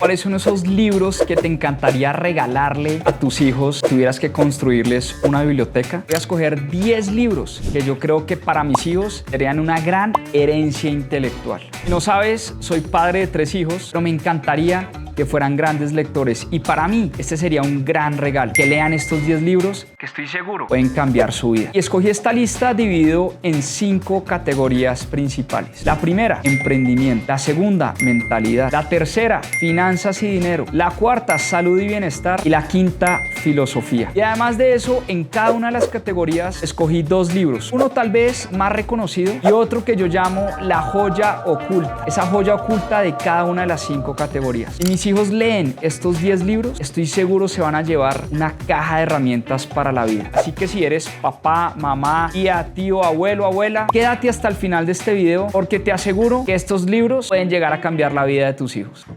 ¿Cuáles son esos libros que te encantaría regalarle a tus hijos si tuvieras que construirles una biblioteca? Voy a escoger 10 libros que yo creo que para mis hijos serían una gran herencia intelectual. Si no sabes, soy padre de 3 hijos, pero me encantaría que fueran grandes lectores y para mí este sería un gran regalo, que lean estos 10 libros que estoy seguro pueden cambiar su vida. Y escogí esta lista dividido en 5 categorías principales. La primera, emprendimiento. La segunda, mentalidad. La tercera, finanzas y dinero. La cuarta, salud y bienestar. Y la quinta, filosofía. Y además de eso, en cada una de las categorías escogí 2 libros. Uno tal vez más reconocido y otro que yo llamo la joya oculta. Esa joya oculta de cada una de las 5 categorías. Y mis hijos leen estos 10 libros, estoy seguro se van a llevar una caja de herramientas para la vida. Así que si eres papá, mamá, tía, tío, abuelo, abuela, quédate hasta el final de este video porque te aseguro que estos libros pueden llegar a cambiar la vida de tus hijos.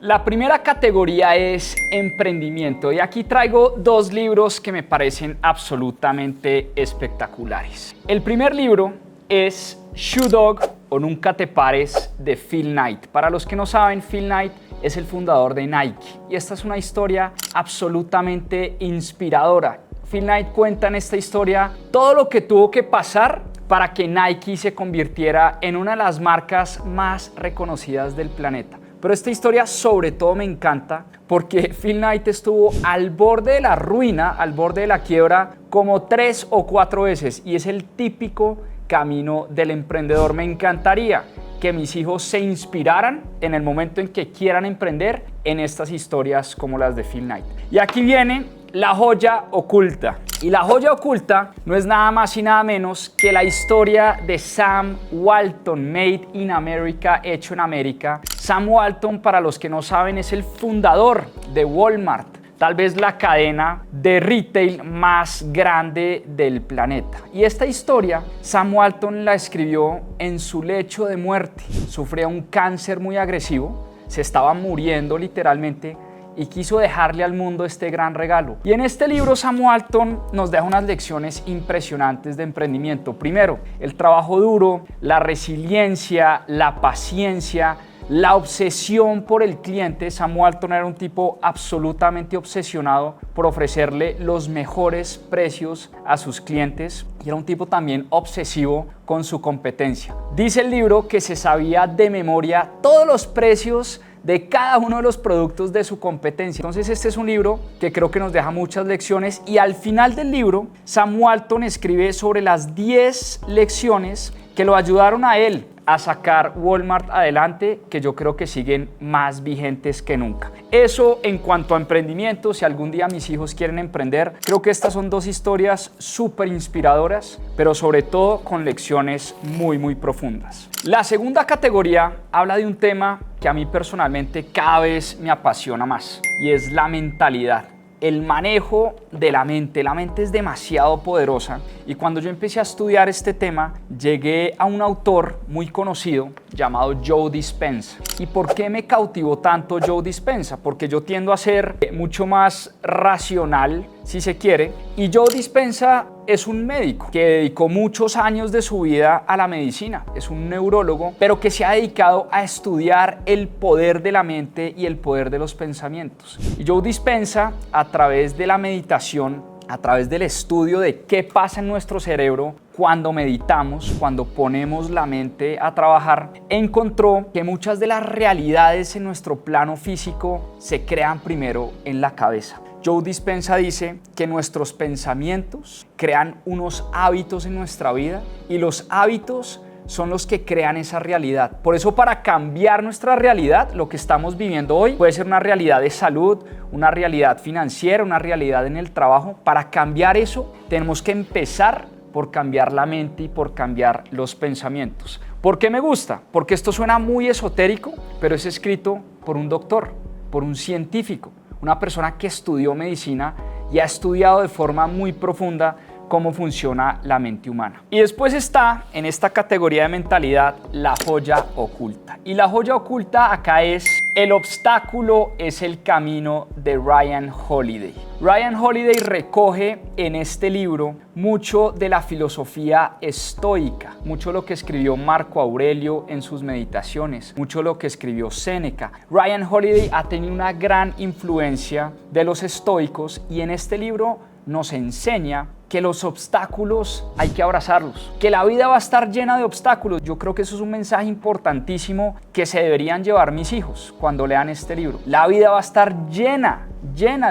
La primera categoría es emprendimiento y aquí traigo 2 libros que me parecen absolutamente espectaculares. El primer libro es Shoe Dog o Nunca te pares de Phil Knight. Para los que no saben, Phil Knight es el fundador de Nike y esta es una historia absolutamente inspiradora. Phil Knight cuenta en esta historia todo lo que tuvo que pasar para que Nike se convirtiera en una de las marcas más reconocidas del planeta. Pero esta historia sobre todo me encanta porque Phil Knight estuvo al borde de la ruina, al borde de la quiebra como 3 o 4 veces y es el típico camino del emprendedor. Me encantaría que mis hijos se inspiraran en el momento en que quieran emprender en estas historias como las de Phil Knight. Y aquí viene la joya oculta. Y la joya oculta no es nada más y nada menos que la historia de Sam Walton, Made in America, hecho en América. Sam Walton, para los que no saben, es el fundador de Walmart, tal vez la cadena de retail más grande del planeta. Y esta historia, Sam Walton la escribió en su lecho de muerte. Sufría un cáncer muy agresivo, se estaba muriendo literalmente y quiso dejarle al mundo este gran regalo. Y en este libro Sam Walton nos deja unas lecciones impresionantes de emprendimiento. Primero, el trabajo duro, la resiliencia, la paciencia, la obsesión por el cliente. Sam Walton era un tipo absolutamente obsesionado por ofrecerle los mejores precios a sus clientes y era un tipo también obsesivo con su competencia. Dice el libro que se sabía de memoria todos los precios de cada uno de los productos de su competencia. Entonces este es un libro que creo que nos deja muchas lecciones y al final del libro Sam Walton escribe sobre las 10 lecciones que lo ayudaron a él a sacar Walmart adelante, que yo creo que siguen más vigentes que nunca. Eso en cuanto a emprendimiento. Si algún día mis hijos quieren emprender, creo que estas son 2 historias súper inspiradoras, pero sobre todo con lecciones muy profundas. La segunda categoría habla de un tema que a mí personalmente cada vez me apasiona más y es la mentalidad. El manejo de la mente. La mente es demasiado poderosa y cuando yo empecé a estudiar este tema llegué a un autor muy conocido llamado Joe Dispenza. ¿Y por qué me cautivó tanto Joe Dispenza? Porque yo tiendo a ser mucho más racional, si se quiere, y Joe Dispenza es un médico que dedicó muchos años de su vida a la medicina, es un neurólogo, pero que se ha dedicado a estudiar el poder de la mente y el poder de los pensamientos. Y Joe Dispenza, a través de la meditación, a través del estudio de qué pasa en nuestro cerebro cuando meditamos, cuando ponemos la mente a trabajar, encontró que muchas de las realidades en nuestro plano físico se crean primero en la cabeza. Joe Dispenza dice que nuestros pensamientos crean unos hábitos en nuestra vida y los hábitos son los que crean esa realidad. Por eso, para cambiar nuestra realidad, lo que estamos viviendo hoy puede ser una realidad de salud, una realidad financiera, una realidad en el trabajo. Para cambiar eso, tenemos que empezar por cambiar la mente y por cambiar los pensamientos. ¿Por qué me gusta? Porque esto suena muy esotérico, pero es escrito por un doctor, por un científico, una persona que estudió medicina y ha estudiado de forma muy profunda cómo funciona la mente humana. Y después está en esta categoría de mentalidad la joya oculta. Y la joya oculta acá es El obstáculo es el camino de Ryan Holiday. Ryan Holiday recoge en este libro mucho de la filosofía estoica, mucho lo que escribió Marco Aurelio en sus meditaciones, mucho lo que escribió Séneca. Ryan Holiday ha tenido una gran influencia de los estoicos y en este libro nos enseña que los obstáculos hay que abrazarlos, que la vida va a estar llena de obstáculos. Yo creo que eso es un mensaje importantísimo que se deberían llevar mis hijos cuando lean este libro. La vida va a estar llena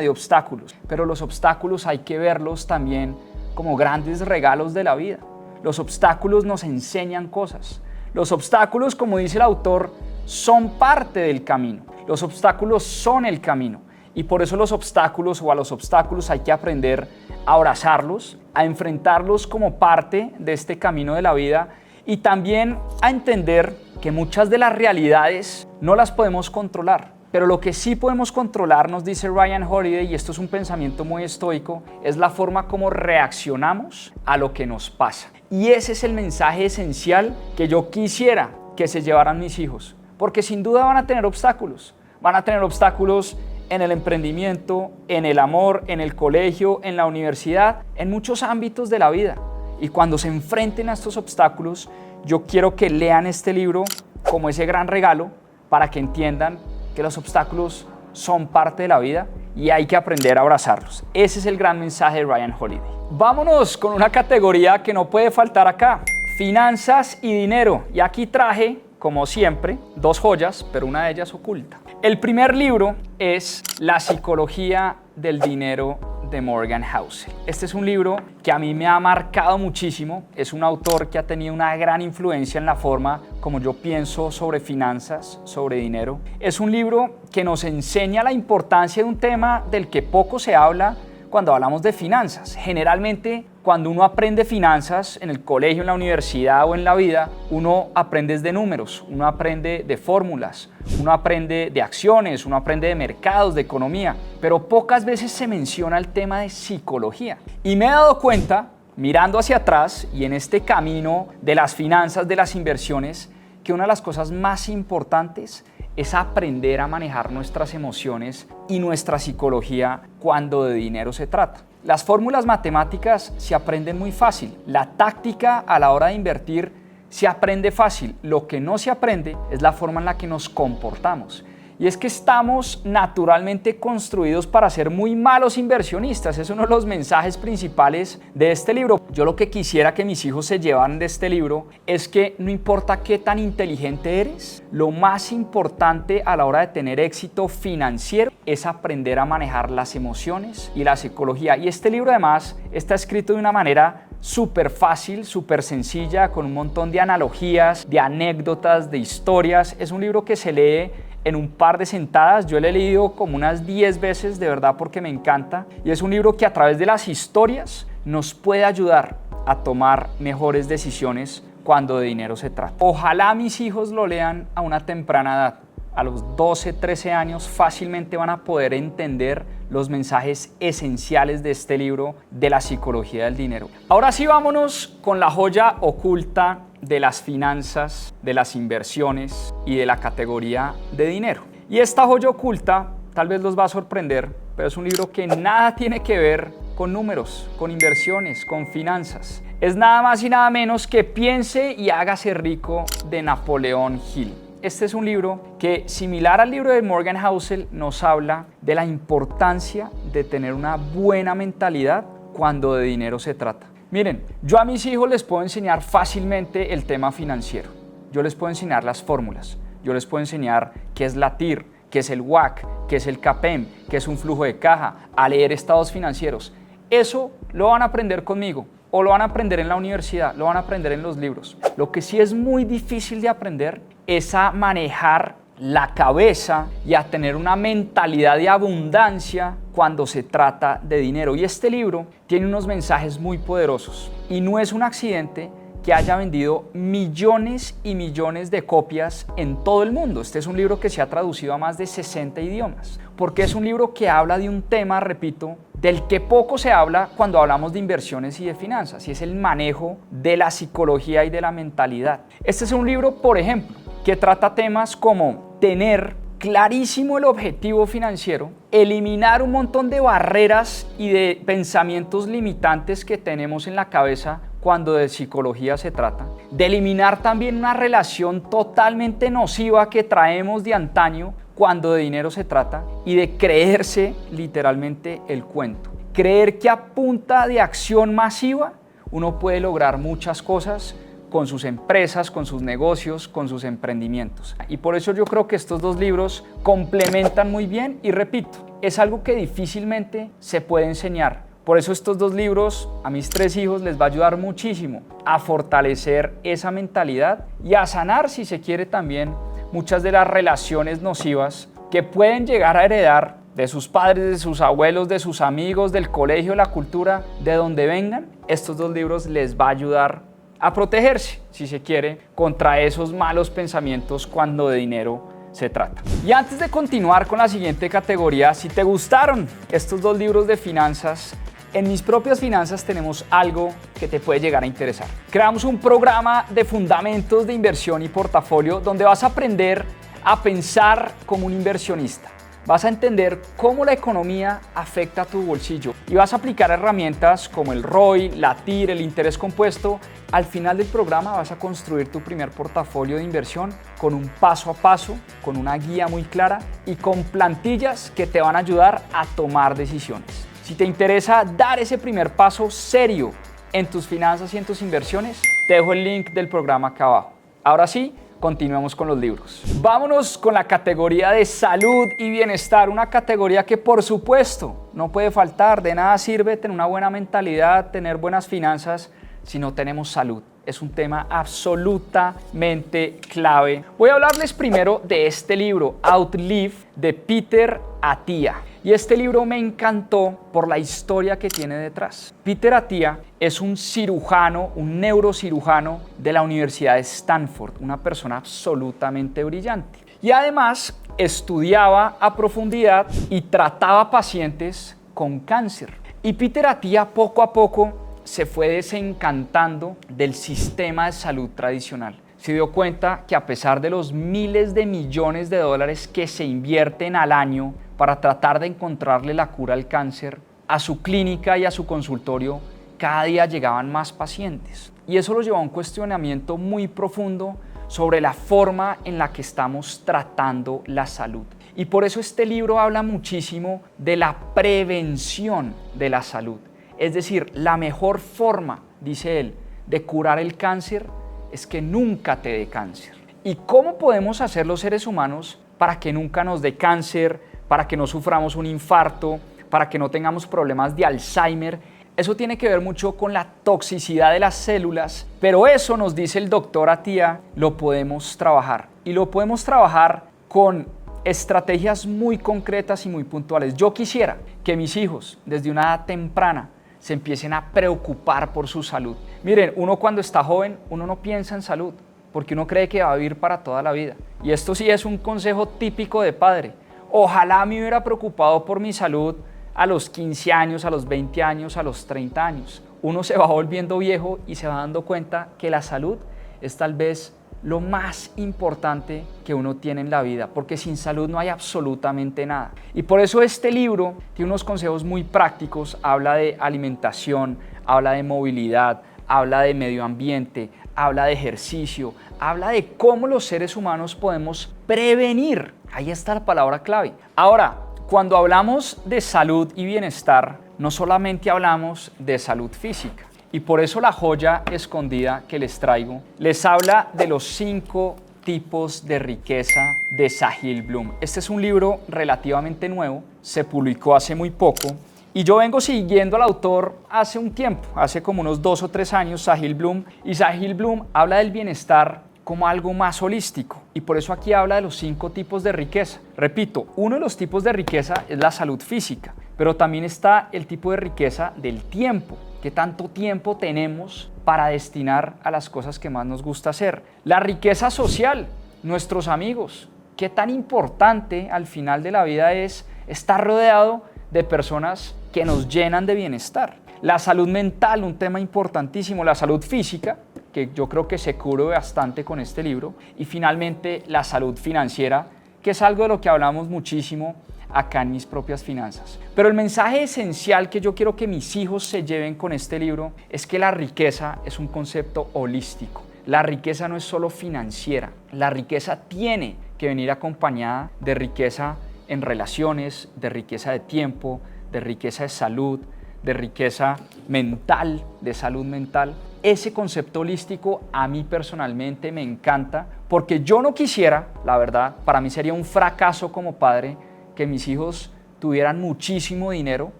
de obstáculos, pero los obstáculos hay que verlos también como grandes regalos de la vida. Los obstáculos nos enseñan cosas. Los obstáculos, como dice el autor, son parte del camino. Los obstáculos son el camino. Y por eso los obstáculos o a los obstáculos hay que aprender a abrazarlos, a enfrentarlos como parte de este camino de la vida y también a entender que muchas de las realidades no las podemos controlar. Pero lo que sí podemos controlar, nos dice Ryan Holiday, y esto es un pensamiento muy estoico, es la forma como reaccionamos a lo que nos pasa. Y ese es el mensaje esencial que yo quisiera que se llevaran mis hijos, porque sin duda van a tener obstáculos. Van a tener obstáculos en el emprendimiento, en el amor, en el colegio, en la universidad, en muchos ámbitos de la vida. Y cuando se enfrenten a estos obstáculos, yo quiero que lean este libro como ese gran regalo para que entiendan que los obstáculos son parte de la vida y hay que aprender a abrazarlos. Ese es el gran mensaje de Ryan Holiday. Vámonos con una categoría que no puede faltar acá: finanzas y dinero. Y aquí traje, como siempre, dos joyas, pero una de ellas oculta. El primer libro es La psicología del dinero de Morgan Housel. Este es un libro que a mí me ha marcado muchísimo. Es un autor que ha tenido una gran influencia en la forma como yo pienso sobre finanzas, sobre dinero. Es un libro que nos enseña la importancia de un tema del que poco se habla cuando hablamos de finanzas. Generalmente, cuando uno aprende finanzas en el colegio, en la universidad o en la vida, uno aprende de números, uno aprende de fórmulas, uno aprende de acciones, uno aprende de mercados, de economía, pero pocas veces se menciona el tema de psicología. Y me he dado cuenta, mirando hacia atrás y en este camino de las finanzas, de las inversiones, que una de las cosas más importantes es aprender a manejar nuestras emociones y nuestra psicología cuando de dinero se trata. Las fórmulas matemáticas se aprenden muy fácil. La táctica a la hora de invertir se aprende fácil. Lo que no se aprende es la forma en la que nos comportamos. Y es que estamos naturalmente construidos para ser muy malos inversionistas. Es uno de los mensajes principales de este libro. Yo lo que quisiera que mis hijos se llevaran de este libro es que no importa qué tan inteligente eres, lo más importante a la hora de tener éxito financiero es aprender a manejar las emociones y la psicología. Y este libro además está escrito de una manera súper fácil, súper sencilla, con un montón de analogías, de anécdotas, de historias. Es un libro que se lee en un par de sentadas. Yo lo he leído como unas 10 veces, de verdad, porque me encanta. Y es un libro que a través de las historias nos puede ayudar a tomar mejores decisiones cuando de dinero se trata. Ojalá mis hijos lo lean a una temprana edad. A los 12, 13 años fácilmente van a poder entender los mensajes esenciales de este libro de la psicología del dinero. Ahora sí, vámonos con la joya oculta de las finanzas, de las inversiones y de la categoría de dinero. Y esta joya oculta tal vez los va a sorprender, pero es un libro que nada tiene que ver con números, con inversiones, con finanzas. Es nada más y nada menos que Piense y hágase rico, de Napoleón Hill. Este es un libro que, similar al libro de Morgan Housel, nos habla de la importancia de tener una buena mentalidad cuando de dinero se trata. Miren, yo a mis hijos les puedo enseñar fácilmente el tema financiero. Yo les puedo enseñar las fórmulas. Yo les puedo enseñar qué es la TIR, qué es el WACC, qué es el CAPEM, qué es un flujo de caja, a leer estados financieros. Eso lo van a aprender conmigo o lo van a aprender en la universidad, lo van a aprender en los libros. Lo que sí es muy difícil de aprender es a manejar la cabeza y a tener una mentalidad de abundancia cuando se trata de dinero. Y este libro tiene unos mensajes muy poderosos y no es un accidente que haya vendido millones y millones de copias en todo el mundo. Este es un libro que se ha traducido a más de 60 idiomas, porque es un libro que habla de un tema, repito, del que poco se habla cuando hablamos de inversiones y de finanzas, y es el manejo de la psicología y de la mentalidad. Este es un libro, por ejemplo, que trata temas como tener clarísimo el objetivo financiero, eliminar un montón de barreras y de pensamientos limitantes que tenemos en la cabeza cuando de psicología se trata, de eliminar también una relación totalmente nociva que traemos de antaño cuando de dinero se trata y de creerse literalmente el cuento. Creer que a punta de acción masiva uno puede lograr muchas cosas con sus empresas, con sus negocios, con sus emprendimientos. Y por eso yo creo que estos dos libros complementan muy bien y repito, es algo que difícilmente se puede enseñar. Por eso estos dos libros a mis 3 hijos les va a ayudar muchísimo a fortalecer esa mentalidad y a sanar, si se quiere, también muchas de las relaciones nocivas que pueden llegar a heredar de sus padres, de sus abuelos, de sus amigos, del colegio, la cultura, de donde vengan. Estos dos libros les va a ayudar a protegerse, si se quiere, contra esos malos pensamientos cuando de dinero se trata. Y antes de continuar con la siguiente categoría, si te gustaron estos dos libros de finanzas, en Mis Propias Finanzas tenemos algo que te puede llegar a interesar. Creamos un programa de fundamentos de inversión y portafolio donde vas a aprender a pensar como un inversionista. Vas a entender cómo la economía afecta a tu bolsillo y vas a aplicar herramientas como el ROI, la TIR, el interés compuesto. Al final del programa vas a construir tu primer portafolio de inversión con un paso a paso, con una guía muy clara y con plantillas que te van a ayudar a tomar decisiones. Si te interesa dar ese primer paso serio en tus finanzas y en tus inversiones, te dejo el link del programa acá abajo. Ahora sí, continuemos con los libros. Vámonos con la categoría de salud y bienestar, una categoría que por supuesto no puede faltar. De nada sirve tener una buena mentalidad, tener buenas finanzas si no tenemos salud. Es un tema absolutamente clave. Voy a hablarles primero de este libro, Outlive, de Peter Attia. Y este libro me encantó por la historia que tiene detrás. Peter Attia es un cirujano, un neurocirujano de la Universidad de Stanford, una persona absolutamente brillante. Y además estudiaba a profundidad y trataba pacientes con cáncer. Y Peter Attia poco a poco se fue desencantando del sistema de salud tradicional. Se dio cuenta que a pesar de los miles de millones de dólares que se invierten al año para tratar de encontrarle la cura al cáncer, a su clínica y a su consultorio cada día llegaban más pacientes. Y eso lo llevó a un cuestionamiento muy profundo sobre la forma en la que estamos tratando la salud. Y por eso este libro habla muchísimo de la prevención de la salud. Es decir, la mejor forma, dice él, de curar el cáncer es que nunca te dé cáncer. ¿Y cómo podemos hacer los seres humanos para que nunca nos dé cáncer, para que no suframos un infarto, para que no tengamos problemas de Alzheimer? Eso tiene que ver mucho con la toxicidad de las células, pero eso, nos dice el doctor Attia, lo podemos trabajar. Y lo podemos trabajar con estrategias muy concretas y muy puntuales. Yo quisiera que mis hijos, desde una edad temprana, se empiecen a preocupar por su salud. Miren, uno cuando está joven, uno no piensa en salud, porque uno cree que va a vivir para toda la vida. Y esto sí es un consejo típico de padre. Ojalá me hubiera preocupado por mi salud a los 15 años, a los 20 años, a los 30 años. Uno se va volviendo viejo y se va dando cuenta que la salud es tal vez lo más importante que uno tiene en la vida, porque sin salud no hay absolutamente nada. Y por eso este libro tiene unos consejos muy prácticos, habla de alimentación, habla de movilidad, habla de medio ambiente, habla de ejercicio, habla de cómo los seres humanos podemos prevenir. Ahí está la palabra clave. Ahora, cuando hablamos de salud y bienestar, no solamente hablamos de salud física. Y por eso la joya escondida que les traigo les habla de los 5 tipos de riqueza de Sahil Bloom. Este es un libro relativamente nuevo, se publicó hace muy poco y yo vengo siguiendo al autor hace un tiempo, hace como unos 2 o 3 años, Sahil Bloom. Y Sahil Bloom habla del bienestar como algo más holístico y por eso aquí habla de los 5 tipos de riqueza. Repito, uno de los tipos de riqueza es la salud física, pero también está el tipo de riqueza del tiempo. ¿Qué tanto tiempo tenemos para destinar a las cosas que más nos gusta hacer. La riqueza social, nuestros amigos. Qué tan importante al final de la vida es estar rodeado de personas que nos llenan de bienestar. La salud mental, un tema importantísimo. La salud física, que yo creo que se cubre bastante con este libro. Y finalmente la salud financiera, que es algo de lo que hablamos muchísimo acá en Mis Propias Finanzas. Pero el mensaje esencial que yo quiero que mis hijos se lleven con este libro es que la riqueza es un concepto holístico. La riqueza no es solo financiera, la riqueza tiene que venir acompañada de riqueza en relaciones, de riqueza de tiempo, de riqueza de salud, de riqueza mental, de salud mental. Ese concepto holístico a mí personalmente me encanta porque yo no quisiera, la verdad, para mí sería un fracaso como padre que mis hijos tuvieran muchísimo dinero,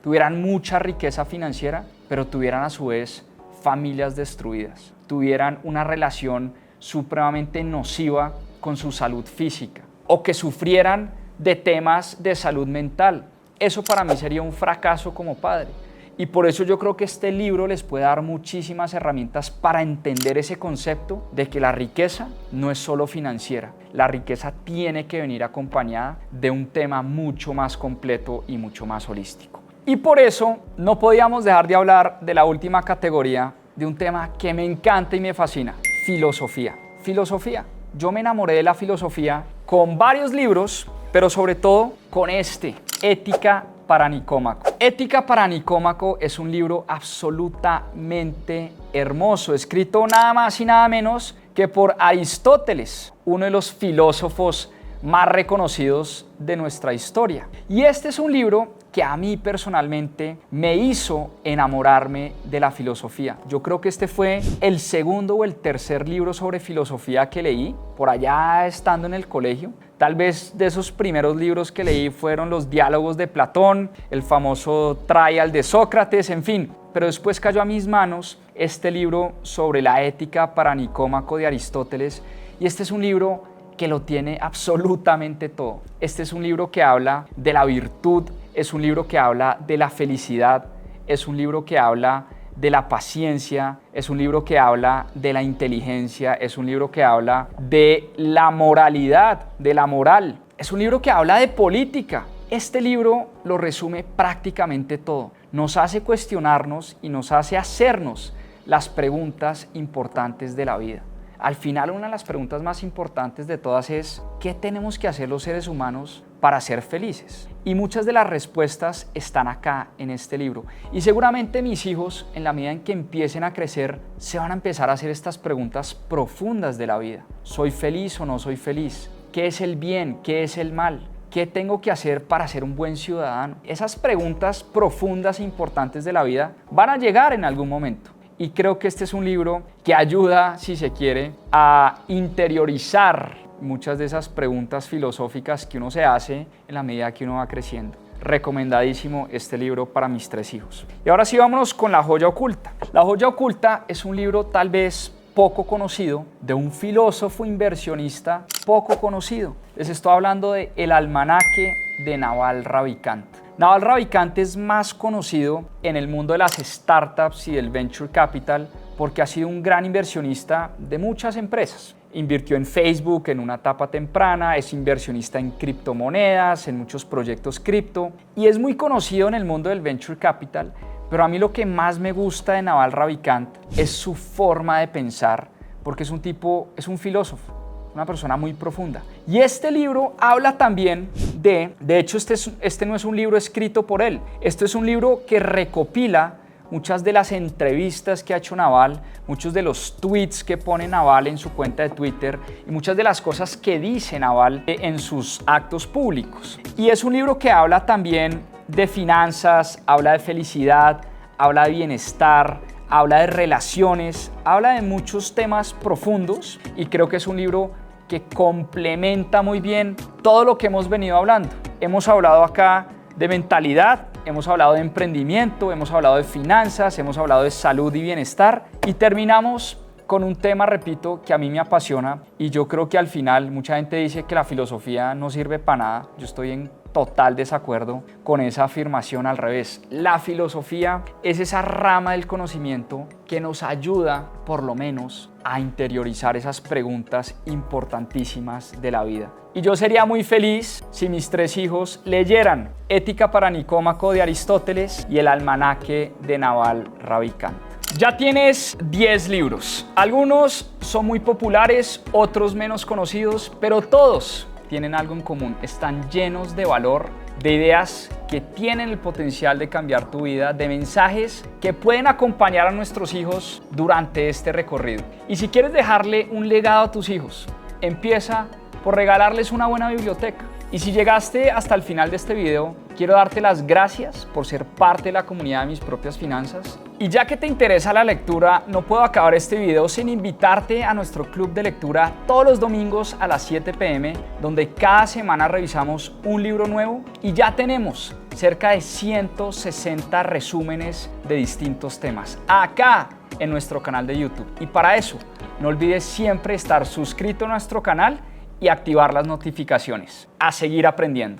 tuvieran mucha riqueza financiera, pero tuvieran a su vez familias destruidas, tuvieran una relación supremamente nociva con su salud física o que sufrieran de temas de salud mental. Eso para mí sería un fracaso como padre. Y por eso yo creo que este libro les puede dar muchísimas herramientas para entender ese concepto de que la riqueza no es solo financiera. La riqueza tiene que venir acompañada de un tema mucho más completo y mucho más holístico. Y por eso no podíamos dejar de hablar de la última categoría, de un tema que me encanta y me fascina: filosofía. Filosofía. Yo me enamoré de la filosofía con varios libros, pero sobre todo con este, Ética para Nicómaco. Ética para Nicómaco es un libro absolutamente hermoso, escrito nada más y nada menos que por Aristóteles, uno de los filósofos más reconocidos de nuestra historia. Y este es un libro que a mí personalmente me hizo enamorarme de la filosofía. Yo creo que este fue el segundo o el tercer libro sobre filosofía que leí, por allá estando en el colegio. Tal vez de esos primeros libros que leí fueron los diálogos de Platón, el famoso Trial de Sócrates, en fin. Pero después cayó a mis manos este libro sobre la ética para Nicómaco de Aristóteles, y este es un libro que lo tiene absolutamente todo. Este es un libro que habla de la virtud, es un libro que habla de la felicidad, es un libro que habla de la paciencia, es un libro que habla de la inteligencia, es un libro que habla de la moralidad, de la moral, es un libro que habla de política. Este libro lo resume prácticamente todo. Nos hace cuestionarnos y nos hace hacernos las preguntas importantes de la vida. Al final, una de las preguntas más importantes de todas es: ¿qué tenemos que hacer los seres humanos para ser felices? Y muchas de las respuestas están acá en este libro. Y seguramente mis hijos, en la medida en que empiecen a crecer, se van a empezar a hacer estas preguntas profundas de la vida. ¿Soy feliz o no soy feliz? ¿Qué es el bien? ¿Qué es el mal? ¿Qué tengo que hacer para ser un buen ciudadano? Esas preguntas profundas e importantes de la vida van a llegar en algún momento. Y creo que este es un libro que ayuda, si se quiere, a interiorizar muchas de esas preguntas filosóficas que uno se hace en la medida que uno va creciendo. Recomendadísimo este libro para mis 3 hijos. Y ahora sí, vámonos con La Joya Oculta. La Joya Oculta es un libro tal vez poco conocido, de un filósofo inversionista poco conocido. Les estoy hablando de El Almanaque de Naval Ravikant. Naval Ravikant es más conocido en el mundo de las startups y del venture capital porque ha sido un gran inversionista de muchas empresas. Invirtió en Facebook en una etapa temprana, es inversionista en criptomonedas, en muchos proyectos cripto, y es muy conocido en el mundo del venture capital. Pero a mí lo que más me gusta de Naval Ravikant es su forma de pensar, porque es un filósofo, una persona muy profunda. Y este libro habla también de hecho este no es un libro escrito por él, este es un libro que recopila muchas de las entrevistas que ha hecho Naval, muchos de los tweets que pone Naval en su cuenta de Twitter y muchas de las cosas que dice Naval en sus actos públicos. Y es un libro que habla también de finanzas, habla de felicidad, habla de bienestar, habla de relaciones, habla de muchos temas profundos, y creo que es un libro que complementa muy bien todo lo que hemos venido hablando. Hemos hablado acá de mentalidad, hemos hablado de emprendimiento, hemos hablado de finanzas, hemos hablado de salud y bienestar, y terminamos con un tema, repito, que a mí me apasiona, y yo creo que al final mucha gente dice que la filosofía no sirve para nada. Yo estoy en total desacuerdo con esa afirmación. Al revés, la filosofía es esa rama del conocimiento que nos ayuda, por lo menos, a interiorizar esas preguntas importantísimas de la vida. Y yo sería muy feliz si mis 3 hijos leyeran Ética para Nicómaco de Aristóteles y el Almanaque de Naval Ravikant. Ya tienes 10 libros. Algunos son muy populares, otros menos conocidos, pero todos tienen algo en común. Están llenos de valor, de ideas que tienen el potencial de cambiar tu vida, de mensajes que pueden acompañar a nuestros hijos durante este recorrido. Y si quieres dejarle un legado a tus hijos, empieza por regalarles una buena biblioteca. Y si llegaste hasta el final de este video, quiero darte las gracias por ser parte de la comunidad de Mis Propias Finanzas. Y ya que te interesa la lectura, no puedo acabar este video sin invitarte a nuestro club de lectura todos los domingos a las 7 p.m., donde cada semana revisamos un libro nuevo y ya tenemos cerca de 160 resúmenes de distintos temas acá en nuestro canal de YouTube. Y para eso, no olvides siempre estar suscrito a nuestro canal y activar las notificaciones. A seguir aprendiendo.